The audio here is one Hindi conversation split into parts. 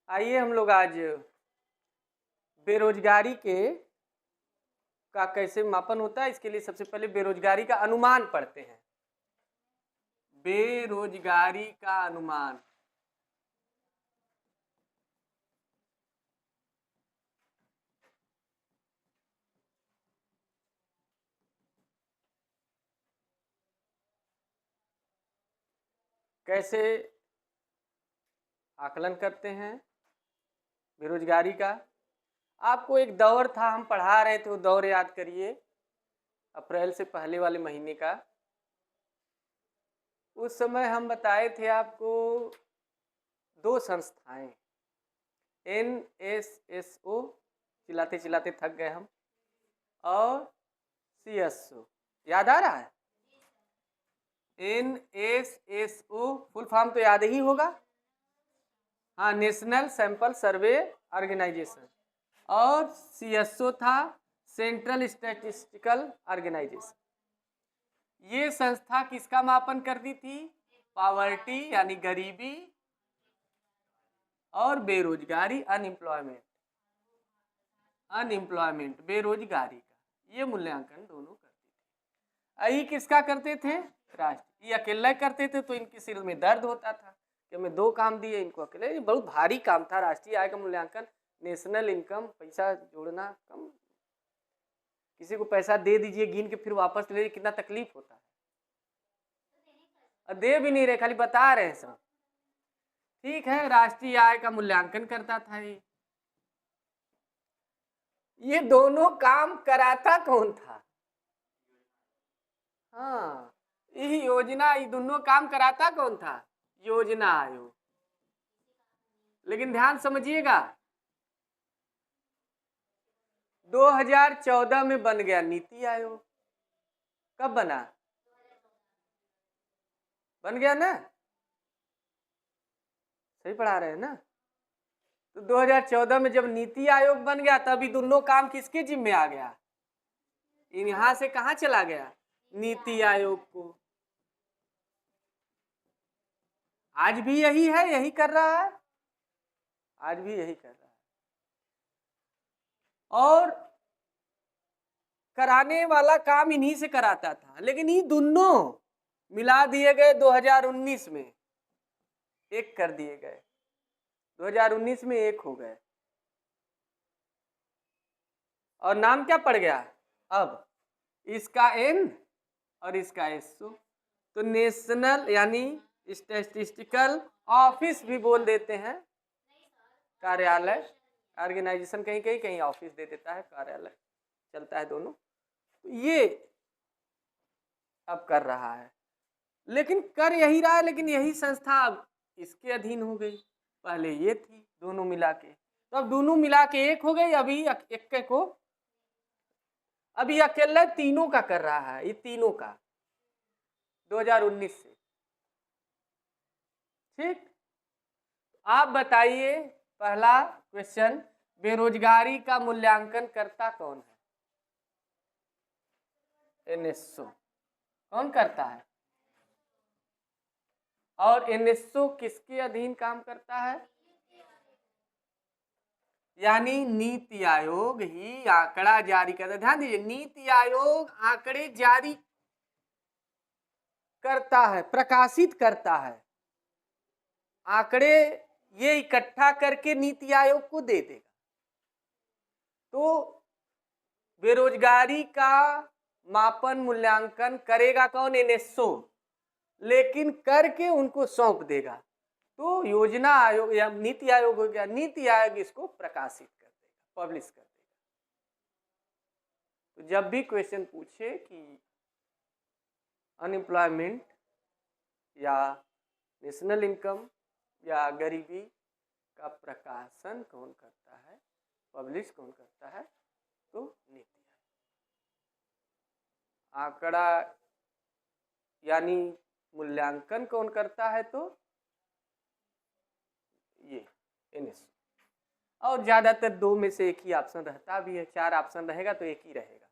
आइए हम लोग आज बेरोजगारी का कैसे मापन होता है इसके लिए सबसे पहले बेरोजगारी का अनुमान पढ़ते हैं। बेरोजगारी का अनुमान। कैसे आकलन करते हैं बेरोजगारी का। आपको एक दौर था, हम पढ़ा रहे थे, वो दौर याद करिए, अप्रैल से पहले वाले महीने का। उस समय हम बताए थे आपको दो संस्थाएं, NSSO, चिल्लाते चिल्लाते थक गए हम, और CSO। याद आ रहा है? NSSO फुल फॉर्म तो याद ही होगा, हाँ, नेशनल सैंपल सर्वे ऑर्गेनाइजेशन, और CSO था सेंट्रल स्टैटिस्टिकल ऑर्गेनाइजेशन। ये संस्था किसका मापन करती थी? पॉवर्टी यानी गरीबी और बेरोजगारी, अनएम्प्लॉयमेंट बेरोजगारी का ये मूल्यांकन दोनों करती थी। यही किसका करते थे? राष्ट्रीय। ये अकेले करते थे तो इनके सिर में दर्द होता था कि हमें दो काम दिए, इनको अकेले। ये बहुत भारी काम था, राष्ट्रीय आय का मूल्यांकन, नेशनल इनकम, पैसा जोड़ना कम। किसी को पैसा दे दीजिए गिन के फिर वापस ले, कितना तकलीफ होता है। और दे भी नहीं रहे, खाली बता रहे हैं सब। ठीक है, राष्ट्रीय आय का मूल्यांकन करता था ये दोनों काम कराता कौन था? हाँ, यही योजना, ये दोनों काम कराता कौन था? योजना आयोग। लेकिन ध्यान समझिएगा, 2014 में बन गया नीति आयोग। कब बना? बन गया ना? सही पढ़ा रहे हैं ना? तो 2014 में जब नीति आयोग बन गया तभी दोनों काम किसके जिम्मे आ गया? यहां से कहां चला गया? नीति आयोग को। आज भी यही है, यही कर रहा है, आज भी यही कर रहा है। और कराने वाला काम इन्हीं से कराता था, लेकिन ये दोनों मिला दिए गए 2019 में, एक कर दिए गए, 2019 में एक हो गए। और नाम क्या पड़ गया अब? इसका N और इसका SO, तो नेशनल यानी स्टैटिस्टिकल ऑफिस भी बोल देते हैं, कार्यालय, ऑर्गेनाइजेशन कहीं कहीं कहीं ऑफिस दे देता है, कार्यालय चलता है दोनों। तो ये अब कर रहा है, लेकिन कर यही रहा है, लेकिन यही संस्था अब इसके अधीन हो गई। पहले ये थी, दोनों मिला के, तो अब दोनों मिला के एक हो गई। अभी एक को अभी अकेला तीनों का कर रहा है, ये तीनों का 2019 से। ठीक, आप बताइए, पहला क्वेश्चन, बेरोजगारी का मूल्यांकन करता कौन है? NSO। कौन करता है? और NSO किसके अधीन काम करता है? यानी नीति आयोग ही आंकड़ा जारी करता है। ध्यान दीजिए, नीति आयोग आंकड़े जारी करता है, प्रकाशित करता है। आंकड़े ये इकट्ठा करके नीति आयोग को दे देगा। तो बेरोजगारी का मापन मूल्यांकन करेगा कौन? NSO, लेकिन करके उनको सौंप देगा। तो योजना आयोग या नीति आयोग हो गया, नीति आयोग इसको प्रकाशित कर देगा, पब्लिश कर देगा। तो जब भी क्वेश्चन पूछे कि अनएम्प्लॉयमेंट या नेशनल इनकम या गरीबी का प्रकाशन कौन करता है, पब्लिश कौन करता है, तो नीति आयोग। आंकड़ा यानी मूल्यांकन कौन करता है, तो ये NSO। और ज्यादातर दो में से एक ही ऑप्शन रहता भी है, 4 ऑप्शन रहेगा तो एक ही रहेगा।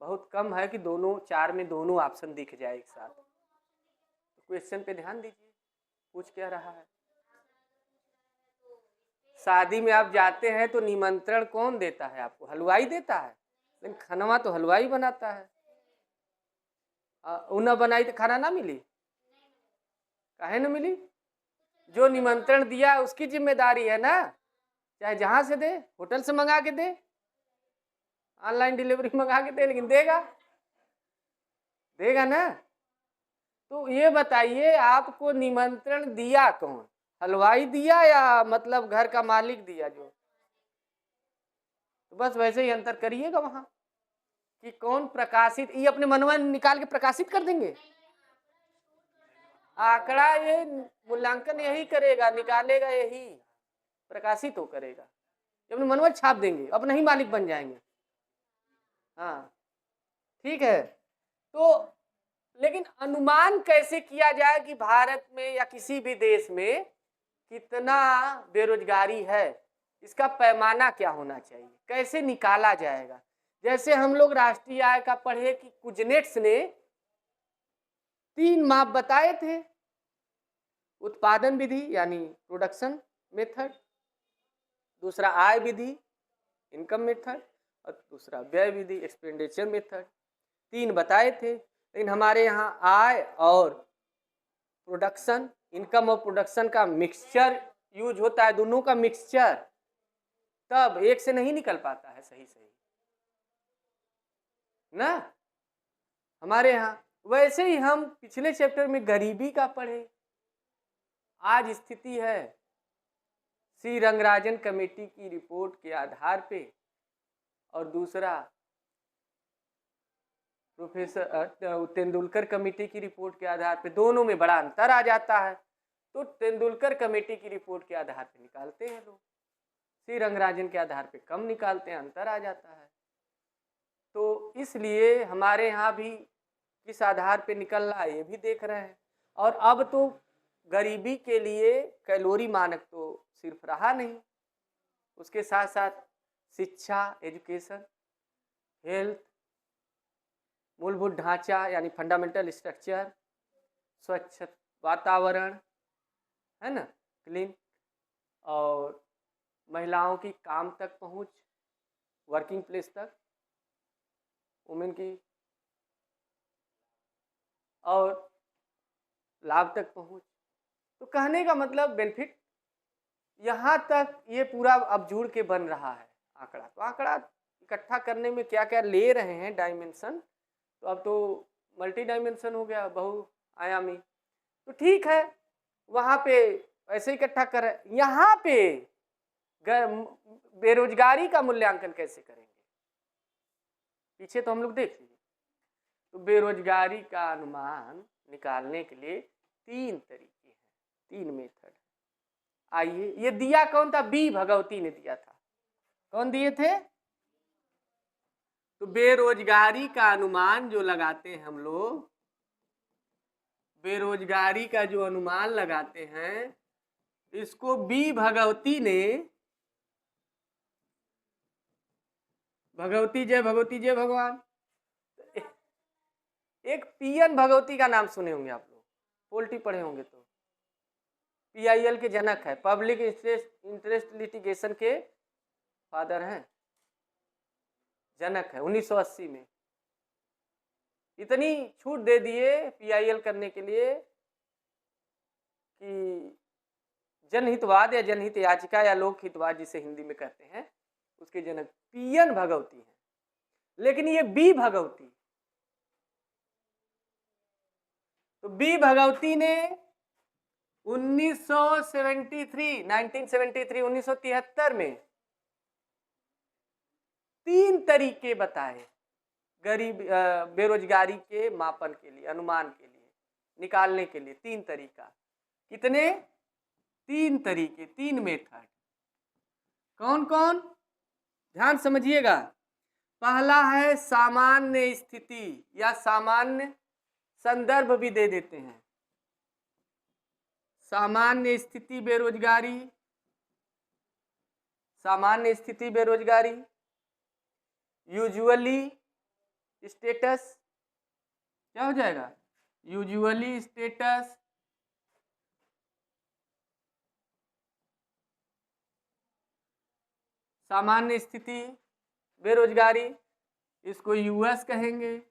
बहुत कम है कि दोनों 4 में दोनों ऑप्शन दिख जाए एक साथ। तो क्वेश्चन पे ध्यान दीजिए, पूछ क्या रहा है। शादी में आप जाते हैं तो निमंत्रण कौन देता है आपको? हलवाई देता है, लेकिन खाना तो हलवाई बनाता है। उ न बनाई तो खाना ना मिली, काहे न मिली? जो निमंत्रण दिया उसकी जिम्मेदारी है ना, चाहे जहां से दे, होटल से मंगा के दे, ऑनलाइन डिलीवरी मंगा के दे, लेकिन देगा, देगा ना। तो ये बताइए आपको निमंत्रण दिया कौन? हलवाई दिया या मतलब घर का मालिक दिया? जो तो बस वैसे ही अंतर करिएगा वहां कि कौन प्रकाशित, ये अपने मनवा निकाल के प्रकाशित कर देंगे। आंकड़ा ये मूल्यांकन यही करेगा, निकालेगा यही, प्रकाशित हो करेगा, अपने मनवा छाप देंगे, अपना ही मालिक बन जाएंगे। हाँ ठीक है। तो लेकिन अनुमान कैसे किया जाए कि भारत में या किसी भी देश में कितना बेरोजगारी है, इसका पैमाना क्या होना चाहिए, कैसे निकाला जाएगा? जैसे हम लोग राष्ट्रीय आय का पढ़े कि कुजनेट्स ने 3 माप बताए थे, उत्पादन विधि यानी प्रोडक्शन मेथड, दूसरा आय विधि इनकम मेथड, और दूसरा व्यय विधि एक्सपेंडिचर मेथड। 3 बताए थे, लेकिन हमारे यहाँ आय और प्रोडक्शन, इनकम और प्रोडक्शन का मिक्सचर यूज होता है, दोनों का मिक्सचर, तब एक से नहीं निकल पाता है सही सही ना हमारे यहाँ। वैसे ही हम पिछले चैप्टर में गरीबी का पढ़े। आज स्थिति है सी रंगराजन कमेटी की रिपोर्ट के आधार पे, और दूसरा प्रोफेसर तेंदुलकर कमेटी की रिपोर्ट के आधार पे, दोनों में बड़ा अंतर आ जाता है। तो तेंदुलकर कमेटी की रिपोर्ट के आधार पे निकालते हैं लोग, सी रंगराजन के आधार पे कम निकालते हैं, अंतर आ जाता है। तो इसलिए हमारे यहाँ भी किस आधार पे निकल रहा है ये भी देख रहे हैं। और अब तो गरीबी के लिए कैलोरी मानक तो सिर्फ रहा नहीं, उसके साथ साथ शिक्षा, एजुकेशन, हेल्थ, मूलभूत ढांचा यानी फंडामेंटल स्ट्रक्चर, स्वच्छ वातावरण है ना, क्लीन, और महिलाओं की काम तक पहुंच, वर्किंग प्लेस तक, वुमेन की, और लाभ तक पहुंच। तो कहने का मतलब बेनिफिट यहाँ तक ये पूरा अब जुड़ के बन रहा है आंकड़ा। तो आंकड़ा इकट्ठा करने में क्या क्या ले रहे हैं डायमेंशन, तो अब तो मल्टी डायमेंशन हो गया, बहुआयामी। तो ठीक है, वहाँ पे ऐसे इकट्ठा कर, यहाँ पे बेरोजगारी का मूल्यांकन कैसे करेंगे, पीछे तो हम लोग देख लीजिए। तो बेरोजगारी का अनुमान निकालने के लिए 3 तरीके हैं, 3 मेथड। आइए, ये दिया कौन था? बी भगवती ने दिया था। कौन दिए थे? तो बेरोजगारी का अनुमान जो लगाते हैं हम लोग, बेरोजगारी का जो अनुमान लगाते हैं, इसको बी भगवती ने, भगवती जय भगवती जय भगवान, एक पीएन भगवती का नाम सुने होंगे आप लोग, पोल्ट्री पढ़े होंगे तो। पीआईएल के जनक है, पब्लिक इंटरेस्ट लिटिगेशन के फादर हैं, जनक है। 1980 में इतनी छूट दे दिए पीआईएल करने के लिए कि जनहितवाद या जनहित याचिका या लोकहितवाद जिसे हिंदी में कहते हैं, उसके जनक पीएन भगवती हैं। लेकिन ये बी भगवती, तो बी भगवती ने 1973 में 3 तरीके बताए गरीब बेरोजगारी के मापन के लिए, अनुमान के लिए, निकालने के लिए 3 तरीका। कितने? 3 तरीके, 3 मेथड। कौन कौन? ध्यान समझिएगा। पहला है सामान्य स्थिति या सामान्य संदर्भ भी दे देते हैं, सामान्य स्थिति बेरोजगारी, सामान्य स्थिति बेरोजगारी, यूजुअली स्टेटस, क्या हो जाएगा? यूजुअली स्टेटस, सामान्य स्थिति बेरोजगारी, इसको यूएस कहेंगे,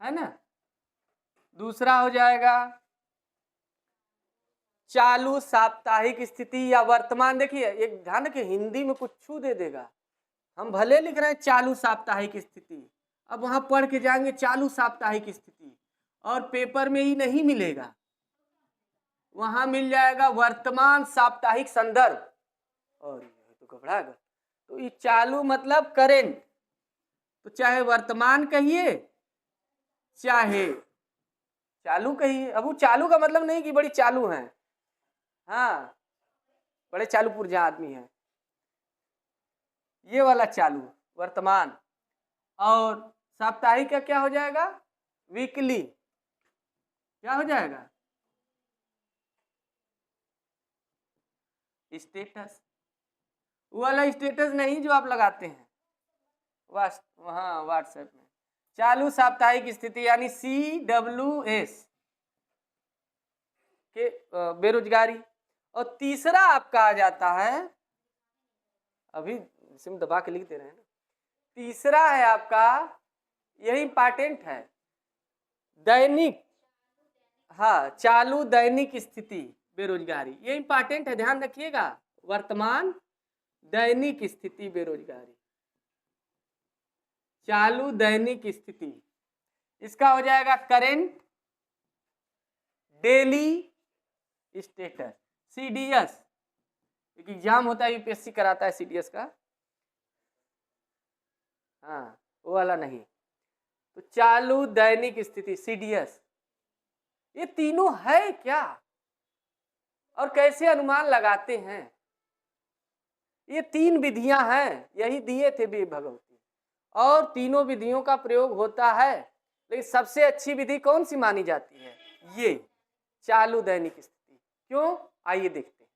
है ना। दूसरा हो जाएगा चालू साप्ताहिक स्थिति या वर्तमान। देखिए एक ध्यान रखिए, हिंदी में कुछ छू दे देगा, हम भले लिख रहे हैं चालू साप्ताहिक स्थिति, अब वहां पढ़ के जाएंगे चालू साप्ताहिक स्थिति, और पेपर में ही नहीं मिलेगा, वहां मिल जाएगा वर्तमान साप्ताहिक संदर्भ, और ये तो घबरा गया। तो ये चालू मतलब करेंट, तो चाहे वर्तमान कहिए चाहे चालू कहिए। अब वो चालू का मतलब नहीं कि बड़ी चालू हैं, हाँ बड़े चालू पुर्जा आदमी हैं, ये वाला चालू वर्तमान। और साप्ताहिक का क्या हो जाएगा, वीकली, क्या हो जाएगा, स्टेटस। वाला स्टेटस नहीं जो आप लगाते हैं वहाँ व्हाट्सएप में, चालू साप्ताहिक स्थिति यानी CWS के बेरोजगारी। और तीसरा आपका आ जाता है, अभी सिम दबा के लिख दे रहे हैं ना, तीसरा है आपका, यही इंपॉर्टेंट है, दैनिक, हाँ चालू दैनिक स्थिति बेरोजगारी, ये इंपॉर्टेंट है, ध्यान रखिएगा, वर्तमान दैनिक स्थिति बेरोजगारी, चालू दैनिक स्थिति, इसका हो जाएगा करेंट डेली स्टेटस, CDS। एक एग्जाम होता है यूपीएससी कराता है CDS का, हाँ वो वाला नहीं, तो चालू दैनिक स्थिति CDS, ये तीनों है क्या और कैसे अनुमान लगाते हैं, ये 3 विधियां हैं, यही दिए थे बी भगवती, और तीनों विधियों का प्रयोग होता है, लेकिन सबसे अच्छी विधि कौन सी मानी जाती है, ये चालू दैनिक स्थिति। क्यों, आइए देखते हैं,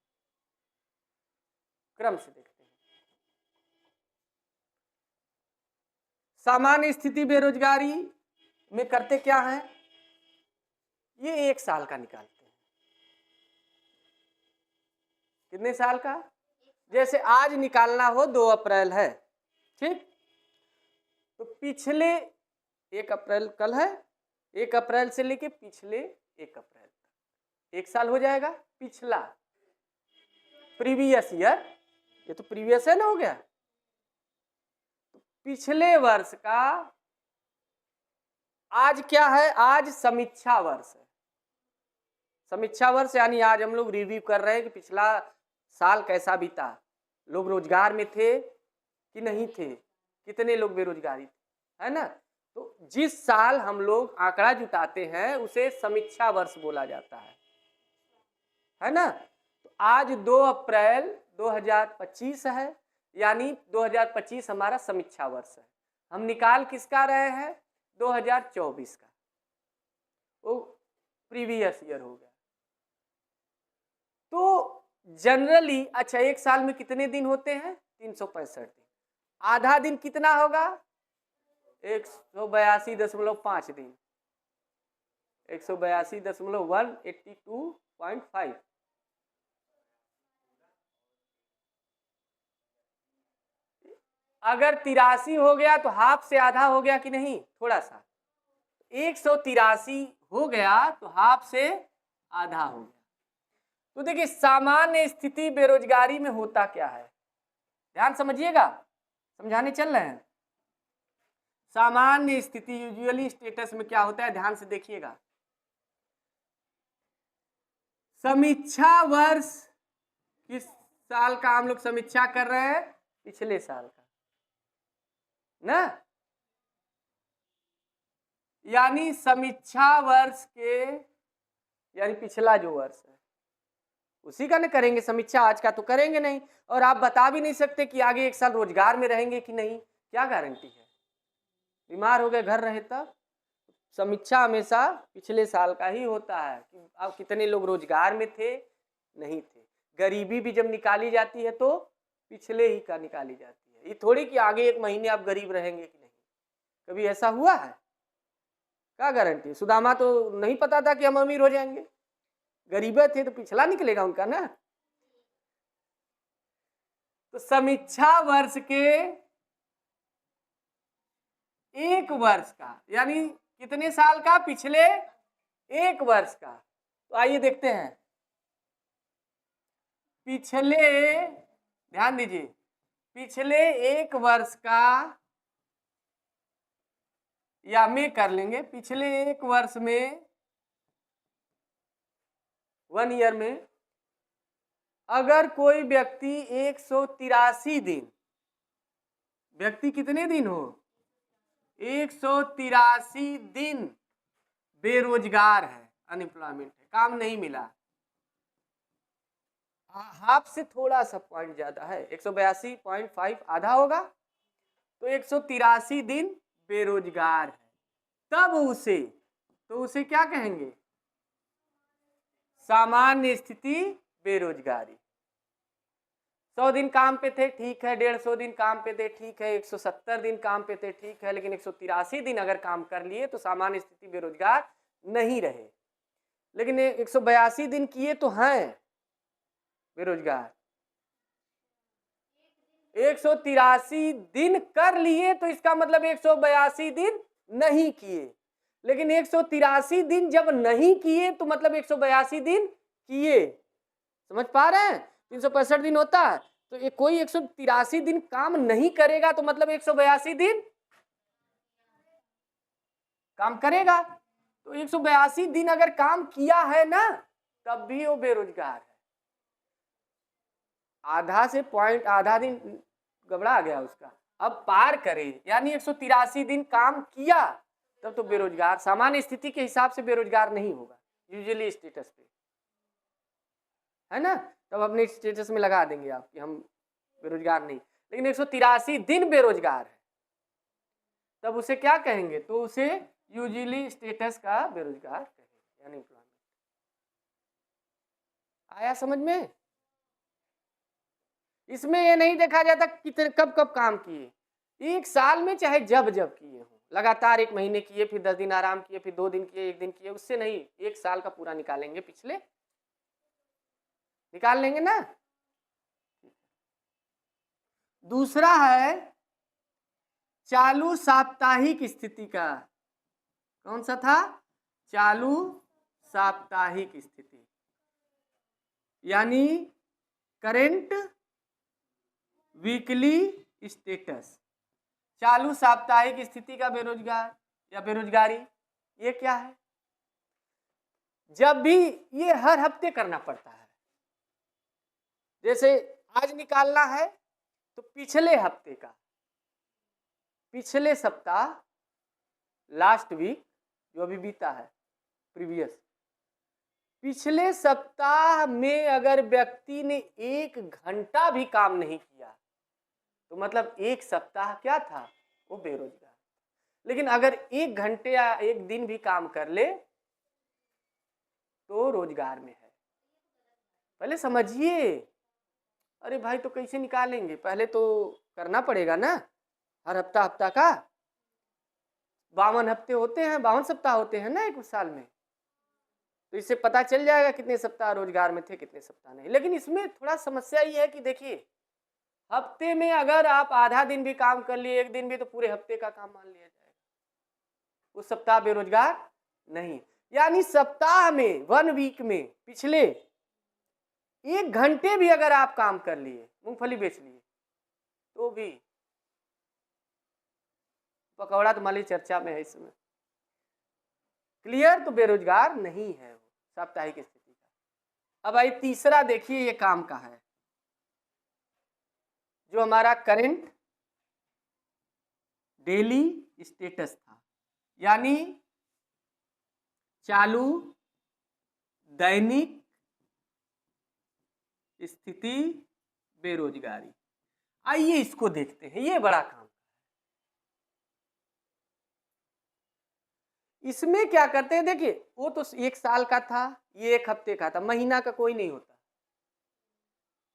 क्रम से देखते हैं। सामान्य स्थिति बेरोजगारी में करते क्या है, ये 1 साल का निकालते हैं, कितने साल का, जैसे आज निकालना हो 2 अप्रैल है, ठीक, तो पिछले 1 अप्रैल कल है, 1 अप्रैल से लेके पिछले 1 अप्रैल तक 1 साल हो जाएगा। पिछला प्रीवियस ईयर, ये तो प्रीवियस है ना, हो गया, तो पिछले वर्ष का, आज क्या है, आज समीक्षा वर्ष है, समीक्षा वर्ष यानी आज हम लोग रिव्यू कर रहे हैं कि पिछला साल कैसा बीता, लोग रोजगार में थे कि नहीं थे, कितने लोग बेरोजगारी थे, है ना। तो जिस साल हम लोग आंकड़ा जुटाते हैं उसे समीक्षा वर्ष बोला जाता है ना। तो आज 2 अप्रैल 2025 है, यानी 2025 हमारा समीक्षा वर्ष है। हम निकाल किसका रहे हैं, 2024 का, वो प्रीवियस ईयर हो गया। तो जनरली अच्छा 1 साल में कितने दिन होते हैं, 365 दिन, आधा दिन कितना होगा, 182.5 दिन, 182.182.5। अगर 83 हो गया तो हाफ से आधा हो गया कि नहीं, थोड़ा सा, 183 हो गया तो हाफ से आधा हो गया। तो देखिए सामान्य स्थिति बेरोजगारी में होता क्या है, ध्यान समझिएगा, समझाने चल रहे हैं। सामान्य स्थिति यूजुअली स्टेटस में क्या होता है, ध्यान से देखिएगा, समीक्षा वर्ष, किस साल का हम लोग समीक्षा कर रहे हैं, पिछले साल का ना, यानी समीक्षा वर्ष के, यानी पिछला जो वर्ष है उसी का ना करेंगे समीक्षा, आज का तो करेंगे नहीं, और आप बता भी नहीं सकते कि आगे 1 साल रोजगार में रहेंगे कि नहीं, क्या गारंटी है, बीमार हो गए घर रहे तब। समीक्षा हमेशा पिछले साल का ही होता है कि आप कितने लोग रोजगार में थे, नहीं थे। गरीबी भी जब निकाली जाती है तो पिछले ही का निकाली जाती है, ये थोड़ी कि आगे 1 महीने आप गरीब रहेंगे कि नहीं, कभी ऐसा हुआ है, क्या गारंटी। सुदामा तो नहीं पता था कि हम अमीर हो जाएंगे, गरीब थे तो पिछला निकलेगा उनका ना। तो समीक्षा वर्ष के एक वर्ष का, यानी कितने साल का? पिछले एक वर्ष का। तो आइए देखते हैं, पिछले, ध्यान दीजिए, पिछले एक वर्ष का, या में कर लेंगे, पिछले एक वर्ष में, 1 ईयर में, अगर कोई व्यक्ति 183 दिन, व्यक्ति कितने दिन हो? 183 दिन बेरोजगार है, अनएम्प्लॉयमेंट है, काम नहीं मिला, हाफ से थोड़ा सा पॉइंट ज्यादा है, 182.5 आधा होगा, तो 183 दिन बेरोजगार है, तब उसे, तो उसे क्या कहेंगे? सामान्य स्थिति बेरोजगारी। 100 दिन काम पे थे, ठीक है, 150 दिन काम पे थे, ठीक है, 170 दिन काम पे थे, ठीक है, लेकिन 183 दिन अगर काम कर लिए तो सामान्य स्थिति बेरोजगार नहीं रहे। लेकिन 182 दिन किए तो हैं बेरोजगार, 183 दिन कर लिए तो इसका मतलब 182 दिन नहीं किए, लेकिन 183 दिन जब नहीं किए तो मतलब 182 दिन किए। समझ पा रहे हैं? 365 दिन होता है, तो ये कोई 183 दिन काम नहीं करेगा तो मतलब 182 दिन काम करेगा। तो 182 दिन अगर काम किया है ना, तब भी वो बेरोजगार है। आधा से पॉइंट, आधा दिन गबड़ा गया उसका, अब पार करे, यानी 183 दिन काम किया तब तो बेरोजगार, सामान्य स्थिति के हिसाब से बेरोजगार नहीं होगा, यूजुअली स्टेटस पे, है ना? तब अपने स्टेटस में लगा देंगे आप कि हम बेरोजगार नहीं, लेकिन 183 दिन बेरोजगार है, तब उसे क्या कहेंगे? तो उसे यूजुअली स्टेटस का बेरोजगार कहेंगे, यानी एम्प्लॉयमेंट। आया समझ में? इसमें ये नहीं देखा जाता कितने कब कब काम किए, एक साल में चाहे जब जब किए हो, लगातार 1 महीने किए, फिर 10 दिन आराम किए, फिर 2 दिन किए, 1 दिन किए, उससे नहीं, एक साल का पूरा निकालेंगे, पिछले निकाल लेंगे ना। दूसरा है चालू साप्ताहिक स्थिति का, कौन सा था? चालू साप्ताहिक स्थिति, यानी करेंट वीकली स्टेटस। चालू साप्ताहिक स्थिति का बेरोजगार या बेरोजगारी, ये क्या है? जब भी ये हर हफ्ते करना पड़ता है, जैसे आज निकालना है तो पिछले हफ्ते का, पिछले सप्ताह, लास्ट वीक जो अभी बीता है, प्रीवियस, पिछले सप्ताह में अगर व्यक्ति ने 1 घंटा भी काम नहीं किया तो मतलब 1 सप्ताह क्या था? वो बेरोजगार। लेकिन अगर 1 घंटे या 1 दिन भी काम कर ले तो रोजगार में है। पहले समझिए। अरे भाई तो कैसे निकालेंगे? पहले तो करना पड़ेगा ना, हर हफ्ता का 52 हफ्ते होते हैं, 52 सप्ताह होते हैं ना एक साल में, तो इससे पता चल जाएगा कितने सप्ताह रोजगार में थे, कितने सप्ताह नहीं। लेकिन इसमें थोड़ा समस्या ये है कि देखिए, हफ्ते में अगर आप आधा दिन भी काम कर लिए, 1 दिन भी, तो पूरे हफ्ते का काम मान लिया जाएगा, उस सप्ताह बेरोजगार नहीं। यानी सप्ताह में, 1 वीक में, पिछले 1 घंटे भी अगर आप काम कर लिए, मूंगफली बेच लिए, तो भी पकौड़ा तुम्हारी चर्चा में है इस समय, क्लियर? तो बेरोजगार नहीं है वो साप्ताहिक स्थिति का। अब आई तीसरा, देखिए ये काम का है, जो हमारा करंट डेली स्टेटस था, यानी चालू दैनिक स्थिति बेरोजगारी। आइए इसको देखते हैं, ये बड़ा काम। इसमें क्या करते हैं, देखिए वो तो 1 साल का था, ये 1 हफ्ते का था, महीना का कोई नहीं होता।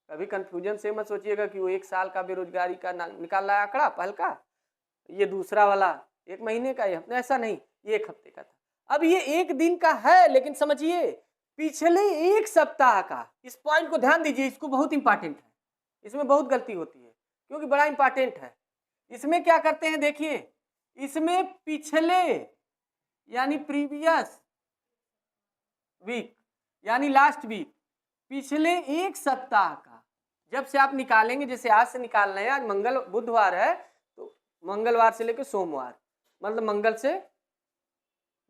कभी कंफ्यूजन से मत सोचिएगा कि वो 1 साल का बेरोजगारी का निकाल रहा है आंकड़ा पहल का, ये दूसरा वाला 1 महीने का, ये हफ्ते, ऐसा नहीं, ये 1 हफ्ते का था। अब ये 1 दिन का है, लेकिन समझिए पिछले 1 सप्ताह का, इस पॉइंट को ध्यान दीजिए, इसको बहुत इंपॉर्टेंट है। इसमें बहुत गलती होती है क्योंकि बड़ा इंपॉर्टेंट है। इसमें क्या करते हैं देखिए, इसमें पिछले यानी प्रीवियस वीक यानी लास्ट वीक, पिछले एक सप्ताह का जब से आप निकालेंगे, जैसे आज से निकाल रहे हैं, आज बुधवार है तो मंगलवार से लेकर सोमवार, मतलब मंगल से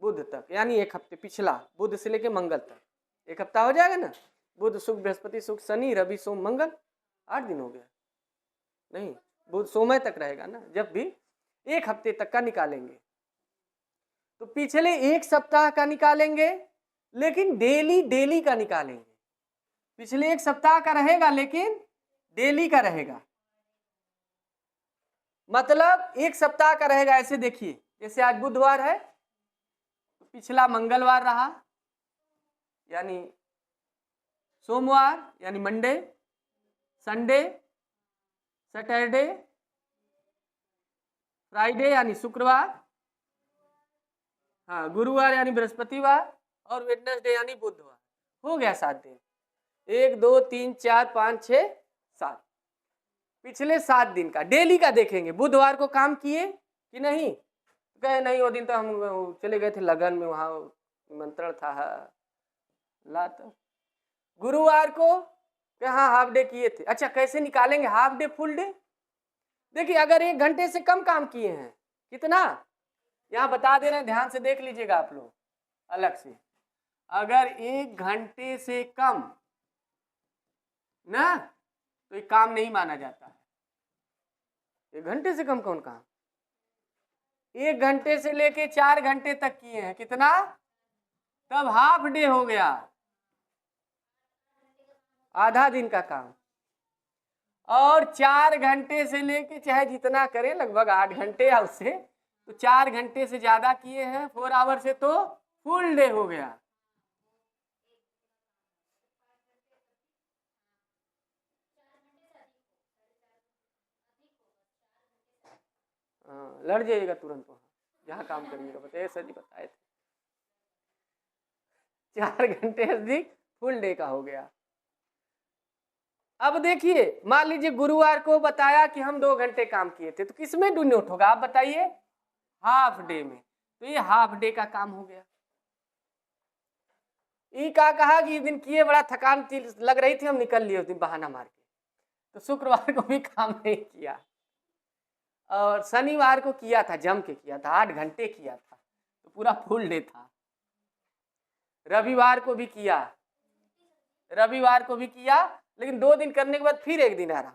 बुध तक, यानी एक हफ्ते, पिछला बुध से लेकर मंगल तक एक हफ्ता हो जाएगा ना। बुध शुक्र बृहस्पति शुक्र शनि रवि सोम मंगल, 8 दिन हो गया, नहीं बुध सोमवार तक रहेगा ना। जब भी एक हफ्ते तक का निकालेंगे तो पिछले एक सप्ताह का निकालेंगे, लेकिन डेली का निकालेंगे। पिछले एक सप्ताह का रहेगा लेकिन डेली का रहेगा, मतलब एक सप्ताह का रहेगा। ऐसे देखिए, जैसे आज बुधवार है तो पिछला मंगलवार रहा यानी सोमवार यानी मंडे, संडे, सैटरडे, फ्राइडे यानी शुक्रवार, हाँ गुरुवार यानी बृहस्पतिवार, और वेडनेसडे यानी बुधवार। हो गया 7 दिन, 1 2 3 4 5 6 7, पिछले 7 दिन का डेली का देखेंगे। बुधवार को काम किए कि नहीं, कहे नहीं वो दिन तो हम चले गए थे लगन में, वहाँ निमंत्रण था ला। तो गुरुवार को हाँ हाफ डे किए थे। अच्छा कैसे निकालेंगे हाफ डे फुल डे? देखिए अगर 1 घंटे से कम काम किए हैं, कितना यहाँ बता दे रहे हैं, ध्यान से देख लीजिएगा आप लोग अलग से। अगर 1 घंटे से कम ना तो ये काम नहीं माना जाता है। 1 घंटे से कम कौन काम? 1 घंटे से लेके 4 घंटे तक किए हैं, कितना? तब हाफ डे हो गया, आधा दिन का काम। और 4 घंटे से लेके चाहे जितना करें, लगभग 8 घंटे या उससे, तो 4 घंटे से ज्यादा किए हैं 4 आवर से, तो फुल डे हो गया। लड़ जाइएगा तुरंत वहां जहाँ काम करिएगा, बताइए सर जी बताए थे 4 घंटे अधिक फुल डे का हो गया। अब देखिए मान लीजिए गुरुवार को बताया कि हम 2 घंटे काम किए थे, तो किसमें डिनोट होगा आप बताइए? हाफ डे में। तो ये हाफ डे का काम हो गया। ये क्या कहा कि इस दिन किए, बड़ा थकान लग रही थी, हम निकल लिए उस दिन बहाना मार के, तो शुक्रवार को भी काम नहीं किया। और शनिवार को किया था, जम के किया था, 8 घंटे किया था, तो पूरा फुल डे था। रविवार को भी किया, लेकिन 2 दिन करने के बाद फिर 1 दिन आराम।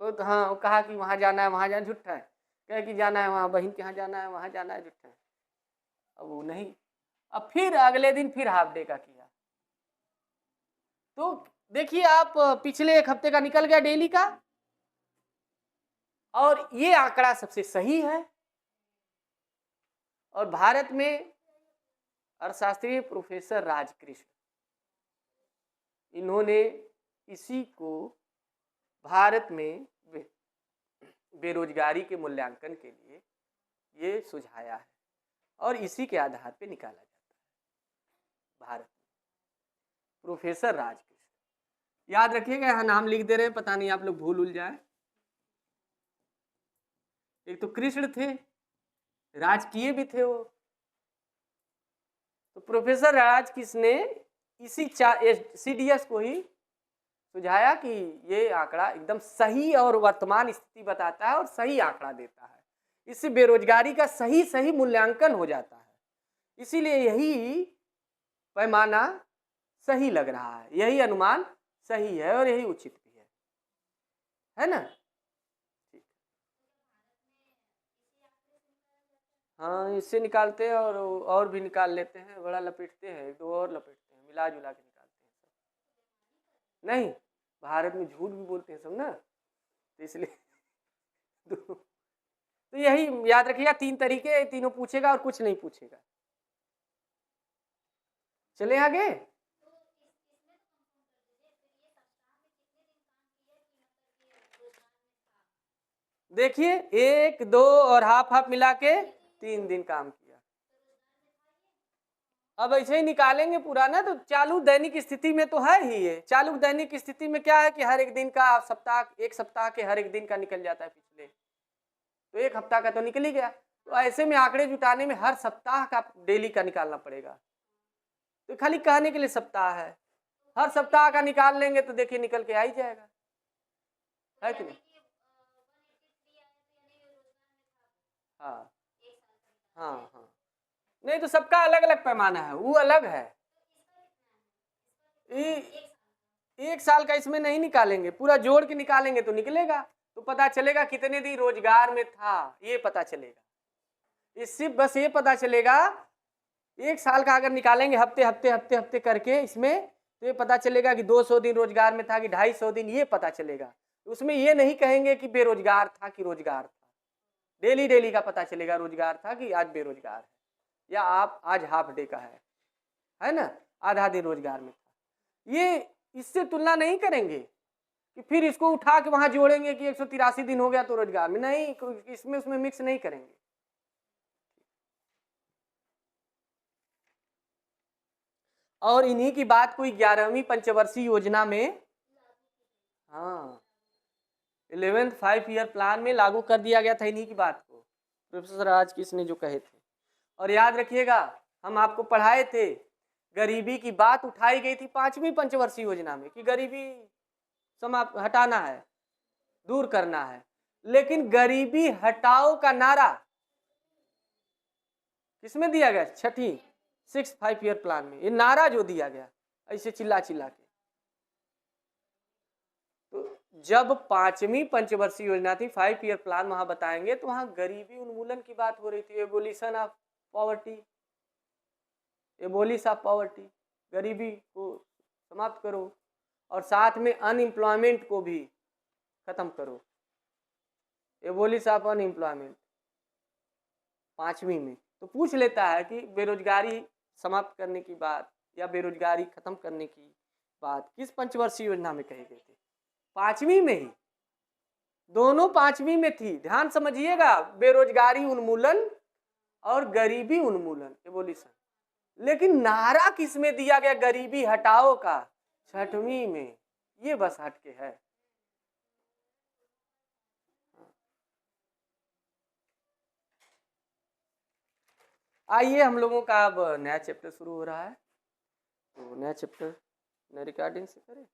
तो हाँ वो कहा कि वहाँ जाना है, वहाँ जाना, झूठा है, कहे कि जाना है वहाँ बहन के यहाँ जाना है, वहाँ जाना है, झूठा है। अब वो नहीं, अब फिर अगले दिन फिर हाफ डे का किया। तो देखिए आप पिछले 1 हफ्ते का निकल गया डेली का, और ये आंकड़ा सबसे सही है। और भारत में अर्थशास्त्री प्रोफेसर राजकृष्ण, इन्होंने इसी को भारत में बेरोजगारी के मूल्यांकन के लिए ये सुझाया है, और इसी के आधार पे निकाला जाता है भारत में। प्रोफेसर राजकृष्ण, याद रखिएगा, यहाँ नाम लिख दे रहे हैं, पता नहीं आप लोग भूल उल जाए। एक तो कृष्ण थे, राजकीय भी थे वो। तो प्रोफेसर राजकृष्ण ने इसी CDS को ही सुझाया कि ये आंकड़ा एकदम सही और वर्तमान स्थिति बताता है और सही आंकड़ा देता है। इससे बेरोजगारी का सही मूल्यांकन हो जाता है। इसीलिए यही पैमाना सही लग रहा है, यही अनुमान सही है और यही उचित भी है ना? हाँ इससे निकालते हैं, और भी निकाल लेते हैं, बड़ा लपेटते हैं, 1 2 और लपेटते हैं, मिला जुला के निकालते हैं सब। नहीं भारत में झूठ भी बोलते हैं सब ना, तो इसलिए तो यही याद रखिएगा, 3 तरीके, तीनों पूछेगा और कुछ नहीं पूछेगा। चले आगे। देखिए 1 2 और हाफ हाफ मिला के 3 दिन काम किया। अब ऐसे ही निकालेंगे पूरा ना, तो चालू दैनिक स्थिति में तो है ही ये। चालू दैनिक स्थिति में क्या है कि हर एक दिन का एक सप्ताह के हर एक दिन का निकल जाता है पिछले, तो एक हफ्ता का तो निकल ही गया। तो ऐसे में आंकड़े जुटाने में हर सप्ताह का डेली का निकालना पड़ेगा। तो खाली कहने के लिए सप्ताह है, हर सप्ताह का निकाल लेंगे तो देखिए निकल के आ ही जाएगा, है कि नहीं? हाँ हाँ हाँ, नहीं तो सबका अलग अलग पैमाना है, वो अलग है। एक साल का इसमें नहीं निकालेंगे, पूरा जोड़ के निकालेंगे तो निकलेगा, तो पता चलेगा कितने दिन रोजगार में था, ये पता चलेगा। इससे बस ये पता चलेगा, एक साल का अगर निकालेंगे हफ्ते हफ्ते हफ्ते हफ्ते करके इसमें, तो ये पता चलेगा कि 200 दिन रोजगार में था कि 250 दिन, ये पता चलेगा। उसमें ये नहीं कहेंगे कि बेरोजगार था कि रोजगार था, डेली डेली का पता चलेगा रोजगार था कि आज बेरोजगार है, या आप आज हाफ डे का है ना, आधा दिन रोजगार में था। ये इससे तुलना नहीं करेंगे कि फिर इसको उठा के वहां जोड़ेंगे कि 183 दिन हो गया तो रोजगार में, नहीं, इसमें उसमें मिक्स नहीं करेंगे। और इन्हीं की बात कोई 11वीं पंचवर्षीय योजना में, हाँ 11th 5 ईयर प्लान में लागू कर दिया गया था इन्हीं की बात को, प्रोफेसर राजकिशन ने जो कहे थे। और याद रखिएगा, हम आपको पढ़ाए थे, गरीबी की बात उठाई गई थी 5वीं पंचवर्षीय योजना में कि गरीबी समाप्त हटाना है, दूर करना है, लेकिन गरीबी हटाओ का नारा किसमें दिया गया? 6th 5 ईयर प्लान में। ये नारा जो दिया गया ऐसे चिल्ला चिल्ला के, तो जब 5वीं पंचवर्षीय योजना थी 5 ईयर प्लान वहां बताएंगे, तो वहां गरीबी उन्मूलन की बात हो रही थी, abolition of poverty, abolish of poverty, गरीबी को समाप्त करो, और साथ में अनएम्प्लॉयमेंट को भी खत्म करो, एबोलिश ऑफ अनएम्प्लॉयमेंट 5वीं में। तो पूछ लेता है कि बेरोजगारी समाप्त करने की बात या बेरोजगारी खत्म करने की बात किस पंचवर्षीय योजना में कही गई थी? 5वीं में ही, दोनों 5वीं में थी, ध्यान समझिएगा, बेरोजगारी उन्मूलन और गरीबी उन्मूलन, एबोलिशन। लेकिन नारा किस में दिया गया गरीबी हटाओ का? 6वीं में। ये बस हटके है। आइए, हम लोगों का अब नया चैप्टर शुरू हो रहा है, तो नया चैप्टर नए रिकॉर्डिंग से करें।